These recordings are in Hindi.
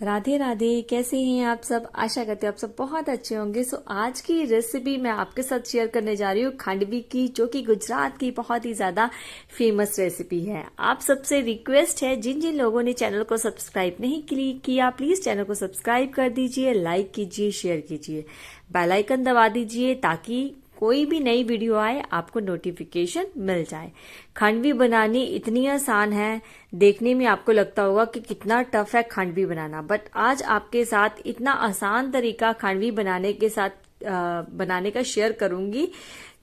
राधे राधे। कैसे हैं आप सब? आशा करते हैं आप सब बहुत अच्छे होंगे। आज की रेसिपी मैं आपके साथ शेयर करने जा रही हूँ खांडवी की, जो कि गुजरात की बहुत ही ज्यादा फेमस रेसिपी है। आप सबसे रिक्वेस्ट है, जिन जिन लोगों ने चैनल को सब्सक्राइब नहीं किया, प्लीज चैनल को सब्सक्राइब कर दीजिए, लाइक कीजिए, शेयर कीजिए, बेल आइकन दबा दीजिए ताकि कोई भी नई वीडियो आए आपको नोटिफिकेशन मिल जाए। खांडवी बनानी इतनी आसान है, देखने में आपको लगता होगा कि कितना टफ है खांडवी बनाना, बट आज आपके साथ इतना आसान तरीका खांडवी बनाने का शेयर करूंगी,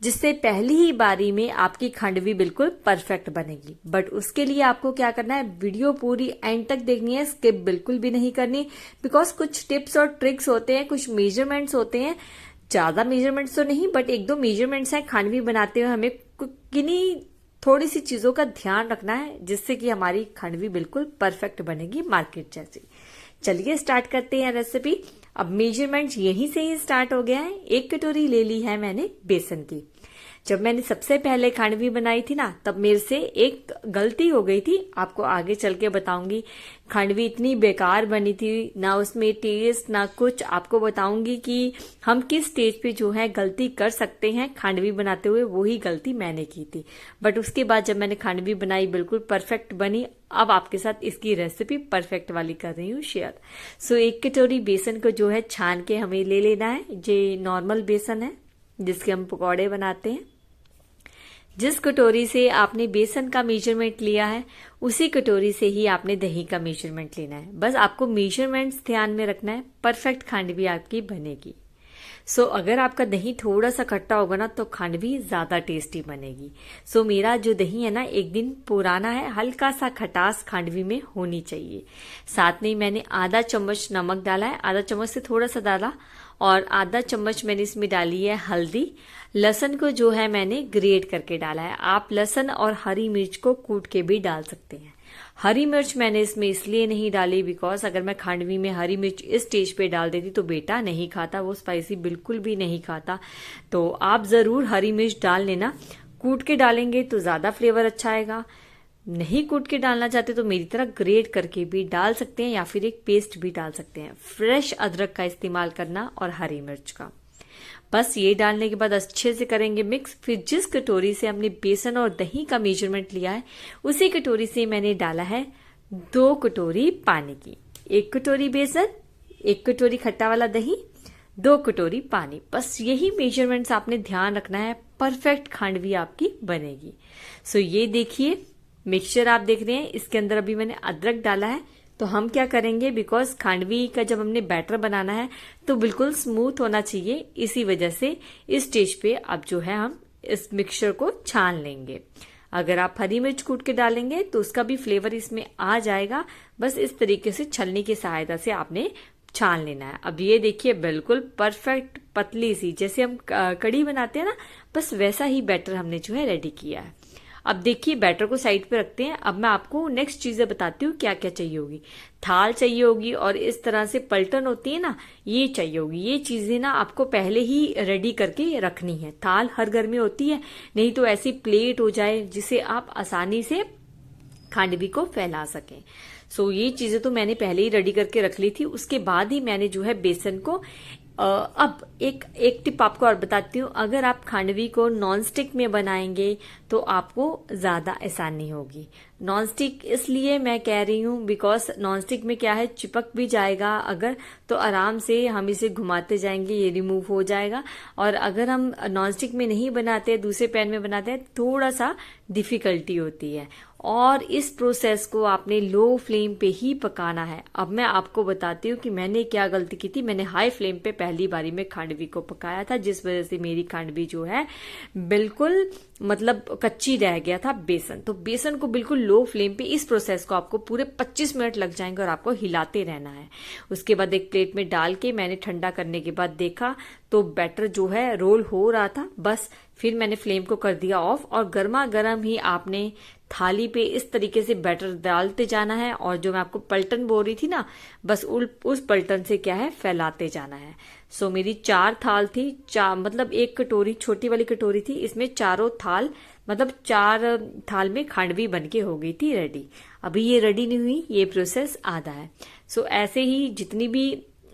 जिससे पहली ही बारी में आपकी खांडवी बिल्कुल परफेक्ट बनेगी। बट उसके लिए आपको क्या करना है, वीडियो पूरी एंड तक देखनी है, स्किप बिल्कुल भी नहीं करनी, बिकॉज कुछ टिप्स और ट्रिक्स होते हैं, कुछ मेजरमेंट्स होते हैं, ज्यादा मेजरमेंट्स तो नहीं बट एक दो मेजरमेंट्स हैं। खांडवी बनाते हुए हमें किन्हीं थोड़ी सी चीजों का ध्यान रखना है, जिससे कि हमारी खांडवी बिल्कुल परफेक्ट बनेगी, मार्केट जैसी। चलिए स्टार्ट करते हैं रेसिपी। अब मेजरमेंट्स यहीं से ही स्टार्ट हो गया है। 1 कटोरी ले ली है मैंने बेसन की। जब मैंने सबसे पहले खांडवी बनाई थी ना, तब मेरे से एक गलती हो गई थी, आपको आगे चल के बताऊंगी। खांडवी इतनी बेकार बनी थी, ना उसमें टेस्ट ना कुछ। आपको बताऊंगी कि हम किस स्टेज पे जो है गलती कर सकते हैं खांडवी बनाते हुए, वही गलती मैंने की थी। बट उसके बाद जब मैंने खांडवी बनाई बिल्कुल परफेक्ट बनी। अब आपके साथ इसकी रेसिपी परफेक्ट वाली कर रही हूँ शेयर। 1 कटोरी बेसन को जो है छान के हमें ले लेना है। ये नॉर्मल बेसन है जिसके हम पकौड़े बनाते हैं। जिस कटोरी से आपने बेसन का मेजरमेंट लिया है, उसी कटोरी से ही आपने दही का मेजरमेंट लेना है। बस आपको मेजरमेंट्स ध्यान में रखना है, परफेक्ट खांडवी आपकी बनेगी। अगर आपका दही थोड़ा सा खट्टा होगा ना, तो खांडवी ज्यादा टेस्टी बनेगी। मेरा जो दही है ना, 1 दिन पुराना है, हल्का सा खटास खांडवी में होनी चाहिए। साथ में मैंने आधा चम्मच नमक डाला है, आधा चम्मच से थोड़ा सा डाला, और आधा चम्मच मैंने इसमें डाली है हल्दी। लहसुन को जो है मैंने ग्रेट करके डाला है। आप लहसुन और हरी मिर्च को कूट के भी डाल सकते हैं। हरी मिर्च मैंने इसमें इसलिए नहीं डाली, बिकॉज अगर मैं खांडवी में हरी मिर्च इस स्टेज पे डाल देती तो बेटा नहीं खाता, वो स्पाइसी बिल्कुल भी नहीं खाता। तो आप जरूर हरी मिर्च डाल लेना। कूट के डालेंगे तो ज्यादा फ्लेवर अच्छा आएगा। नहीं कूट के डालना चाहते तो मेरी तरह ग्रेट करके भी डाल सकते हैं, या फिर एक पेस्ट भी डाल सकते हैं। फ्रेश अदरक का इस्तेमाल करना और हरी मिर्च का। बस ये डालने के बाद अच्छे से करेंगे मिक्स। फिर जिस कटोरी से हमने बेसन और दही का मेजरमेंट लिया है, उसी कटोरी से मैंने डाला है 2 कटोरी पानी की। 1 कटोरी बेसन, 1 कटोरी खट्टा वाला दही, 2 कटोरी पानी। बस यही मेजरमेंट्स आपने ध्यान रखना है, परफेक्ट खांडवी आपकी बनेगी। ये देखिए मिक्सचर आप देख रहे हैं, इसके अंदर अभी मैंने अदरक डाला है। तो हम क्या करेंगे, बिकॉज खांडवी का जब हमने बैटर बनाना है तो बिल्कुल स्मूथ होना चाहिए, इसी वजह से इस स्टेज पे अब जो है हम इस मिक्सचर को छान लेंगे। अगर आप हरी मिर्च कूट के डालेंगे तो उसका भी फ्लेवर इसमें आ जाएगा। बस इस तरीके से छलनी की सहायता से आपने छान लेना है। अब ये देखिए बिल्कुल परफेक्ट पतली सी, जैसे हम कढ़ी बनाते हैं ना, बस वैसा ही बैटर हमने जो है रेडी किया है। अब देखिए बैटर को साइड पे रखते हैं। अब मैं आपको नेक्स्ट चीजें बताती हूँ क्या क्या चाहिए होगी। थाल चाहिए होगी, और इस तरह से पलटन होती है ना, ये चाहिए होगी। ये चीजें ना आपको पहले ही रेडी करके रखनी है। थाल हर घर में होती है, नहीं तो ऐसी प्लेट हो जाए जिसे आप आसानी से खांडवी को फैला सकें। ये चीजें तो मैंने पहले ही रेडी करके रख ली थी। उसके बाद ही मैंने जो है बेसन को अब एक टिप आपको और बताती हूँ। अगर आप खांडवी को नॉन स्टिक में बनाएंगे तो आपको ज्यादा आसानी होगी। नॉन स्टिक इसलिए मैं कह रही हूँ, बिकॉज नॉन स्टिक में क्या है, चिपक भी जाएगा अगर, तो आराम से हम इसे घुमाते जाएंगे, ये रिमूव हो जाएगा। और अगर हम नॉन स्टिक में नहीं बनाते, दूसरे पैन में बनाते हैं, थोड़ा सा डिफिकल्टी होती है। और इस प्रोसेस को आपने लो फ्लेम पे ही पकाना है। अब मैं आपको बताती हूँ कि मैंने क्या गलती की थी। मैंने हाई फ्लेम पे पहली बारी में खांडवी को पकाया था, जिस वजह से मेरी खांडवी जो है बिल्कुल मतलब कच्ची रह गया था बेसन। तो बेसन को बिल्कुल लो फ्लेम पे, इस प्रोसेस को आपको पूरे 25 मिनट लग जाएंगे और आपको हिलाते रहना है। उसके बाद एक प्लेट में डाल के मैंने ठंडा करने के बाद देखा तो बैटर जो है रोल हो रहा था। बस फिर मैंने फ्लेम को कर दिया ऑफ, और गर्मा गर्म ही आपने थाली पे इस तरीके से बैटर डालते जाना है। और जो मैं आपको पलटन बोल रही थी ना, बस उस पलटन से क्या है फैलाते जाना है। मेरी 4 थाल थी, मतलब 1 कटोरी छोटी वाली कटोरी थी, इसमें चारों थाल मतलब 4 थाल में खांडवी बनके हो गई थी रेडी। अभी ये रेडी नहीं हुई, ये प्रोसेस आधा है। सो ऐसे ही जितनी भी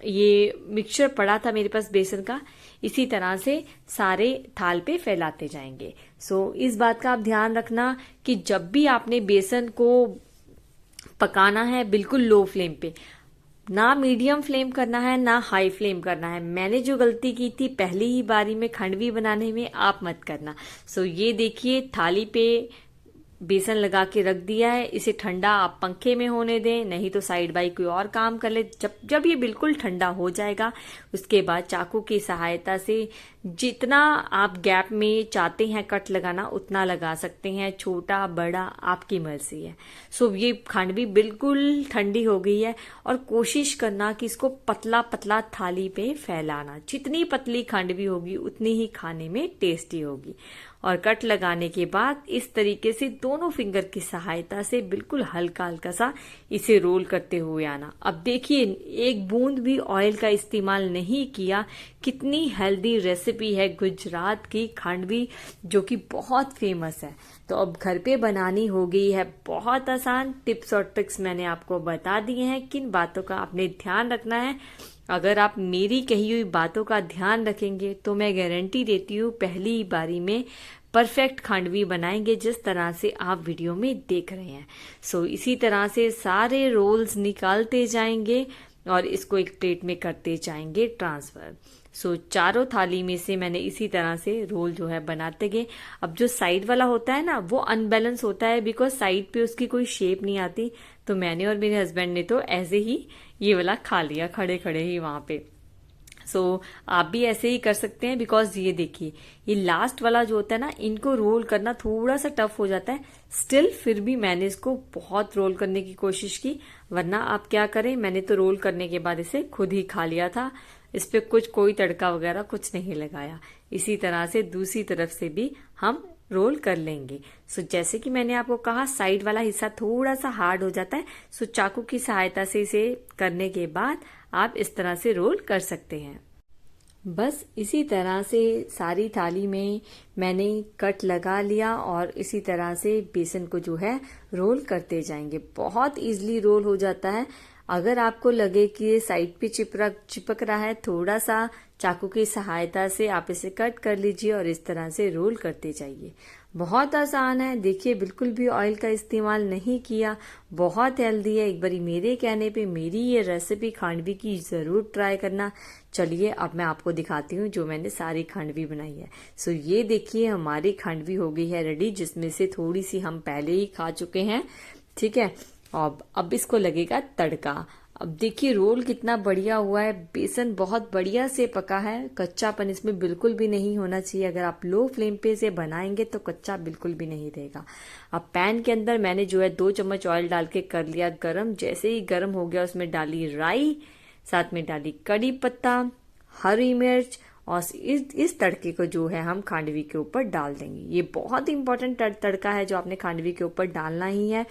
ये मिक्सचर पड़ा था मेरे पास बेसन का, इसी तरह से सारे थाल पे फैलाते जाएंगे। सो इस बात का आप ध्यान रखना कि जब भी आपने बेसन को पकाना है बिल्कुल लो फ्लेम पे, ना मीडियम फ्लेम करना है ना हाई फ्लेम करना है। मैंने जो गलती की थी पहली ही बारी में खांडवी बनाने में, आप मत करना। सो ये देखिए थाली पे बेसन लगा के रख दिया है, इसे ठंडा आप पंखे में होने दें, नहीं तो साइड बाई कोई और काम कर ले। जब ये बिल्कुल ठंडा हो जाएगा उसके बाद चाकू की सहायता से जितना आप गैप में चाहते हैं कट लगाना उतना लगा सकते हैं, छोटा बड़ा आपकी मर्जी है। सो ये खांडवी बिल्कुल ठंडी हो गई है और कोशिश करना कि इसको पतला पतला थाली पे फैलाना। जितनी पतली खांडवी होगी उतनी ही खाने में टेस्टी होगी। और कट लगाने के बाद इस तरीके से दोनों फिंगर की सहायता से बिल्कुल हल्का हल्का सा इसे रोल करते हुए आना। अब देखिए एक बूंद भी ऑयल का इस्तेमाल नहीं किया। कितनी हेल्दी रेसिपी है गुजरात की खांडवी, जो कि बहुत फेमस है। तो अब घर पे बनानी हो गई है बहुत आसान। टिप्स और ट्रिक्स मैंने आपको बता दिए हैं, किन बातों का आपने ध्यान रखना है। अगर आप मेरी कही हुई बातों का ध्यान रखेंगे तो मैं गारंटी देती हूँ पहली बारी में परफेक्ट खांडवी बनाएंगे, जिस तरह से आप वीडियो में देख रहे हैं। सो इसी तरह से सारे रोल्स निकालते जाएंगे और इसको एक प्लेट में करते जाएंगे ट्रांसफर। सो चारों थाली में से मैंने इसी तरह से रोल जो है बनाते गए। अब जो साइड वाला होता है ना वो अनबैलेंस होता है, बिकॉज साइड पे उसकी कोई शेप नहीं आती। तो मैंने और मेरे हस्बैंड ने तो ऐसे ही ये वाला खा लिया खड़े खड़े ही वहां पे। सो आप भी ऐसे ही कर सकते हैं, बिकॉज ये देखिए ये लास्ट वाला जो होता है ना, इनको रोल करना थोड़ा सा टफ हो जाता है। स्टिल फिर भी मैंने इसको बहुत रोल करने की कोशिश की, वरना आप क्या करें, मैंने तो रोल करने के बाद इसे खुद ही खा लिया था। इस पे कोई तड़का वगैरह कुछ नहीं लगाया। इसी तरह से दूसरी तरफ से भी हम रोल कर लेंगे। सो जैसे कि मैंने आपको कहा साइड वाला हिस्सा थोड़ा सा हार्ड हो जाता है। सो चाकू की सहायता से इसे करने के बाद आप इस तरह से रोल कर सकते हैं। बस इसी तरह से सारी थाली में मैंने कट लगा लिया और इसी तरह से बेसन को जो है रोल करते जाएंगे। बहुत इजीली रोल हो जाता है। अगर आपको लगे कि ये साइड पे चिपक रहा है, थोड़ा सा चाकू की सहायता से आप इसे कट कर लीजिए और इस तरह से रोल करते जाइए। बहुत आसान है। देखिए बिल्कुल भी ऑयल का इस्तेमाल नहीं किया, बहुत हेल्दी है। एक बारी मेरे कहने पे मेरी ये रेसिपी खांडवी की जरूर ट्राई करना। चलिए अब मैं आपको दिखाती हूँ जो मैंने सारी खांडवी बनाई है। सो ये देखिए हमारी खांडवी हो गई है रेडी, जिसमें से थोड़ी सी हम पहले ही खा चुके हैं। ठीक है, अब इसको लगेगा तड़का। अब देखिए रोल कितना बढ़िया हुआ है, बेसन बहुत बढ़िया से पका है, कच्चापन इसमें बिल्कुल भी नहीं होना चाहिए। अगर आप लो फ्लेम पे इसे बनाएंगे तो कच्चा बिल्कुल भी नहीं रहेगा। अब पैन के अंदर मैंने जो है 2 चम्मच ऑयल डाल के कर लिया गरम। जैसे ही गरम हो गया उसमें डाली राई, साथ में डाली कड़ी पत्ता, हरी मिर्च और इस तड़के को जो है हम खांडवी के ऊपर डाल देंगे। ये बहुत इंपॉर्टेंट तड़का है जो आपने खांडवी के ऊपर डालना ही है।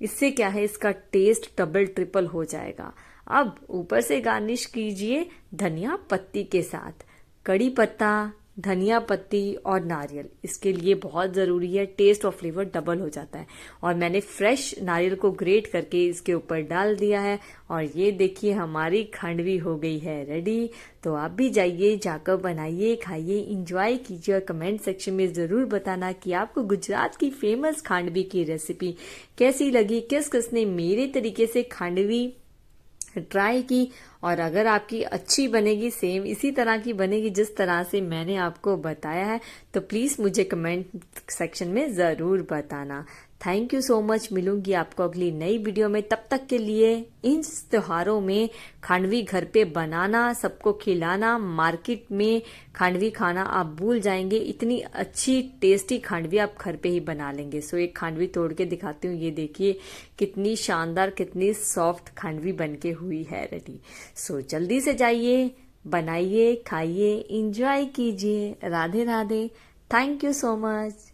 इससे क्या है, इसका टेस्ट डबल ट्रिपल हो जाएगा। अब ऊपर से गार्निश कीजिए धनिया पत्ती के साथ। कड़ी पत्ता, धनिया पत्ती और नारियल इसके लिए बहुत जरूरी है, टेस्ट और फ्लेवर डबल हो जाता है। और मैंने फ्रेश नारियल को ग्रेट करके इसके ऊपर डाल दिया है। और ये देखिए हमारी खांडवी हो गई है रेडी। तो आप भी जाइए, जाकर बनाइए, खाइए, इंजॉय कीजिए और कमेंट सेक्शन में जरूर बताना कि आपको गुजरात की फेमस खांडवी की रेसिपी कैसी लगी, किस किस ने मेरे तरीके से खांडवी ट्राई की। और अगर आपकी अच्छी बनेगी, सेम इसी तरह की बनेगी जिस तरह से मैंने आपको बताया है, तो प्लीज मुझे कमेंट सेक्शन में जरूर बताना। Thank you so much. मिलूंगी आपको अगली नई वीडियो में। तब तक के लिए इन त्योहारों में खांडवी घर पे बनाना, सबको खिलाना। मार्केट में खांडवी खाना आप भूल जाएंगे, इतनी अच्छी टेस्टी खांडवी आप घर पे ही बना लेंगे। सो एक खांडवी तोड़ के दिखाती हूँ। ये देखिए कितनी शानदार, कितनी सॉफ्ट खांडवी बनके हुई है रेडी। सो जल्दी से जाइए, बनाइए, खाइए, इंजॉय कीजिए। Radhe Radhe. Thank you so much.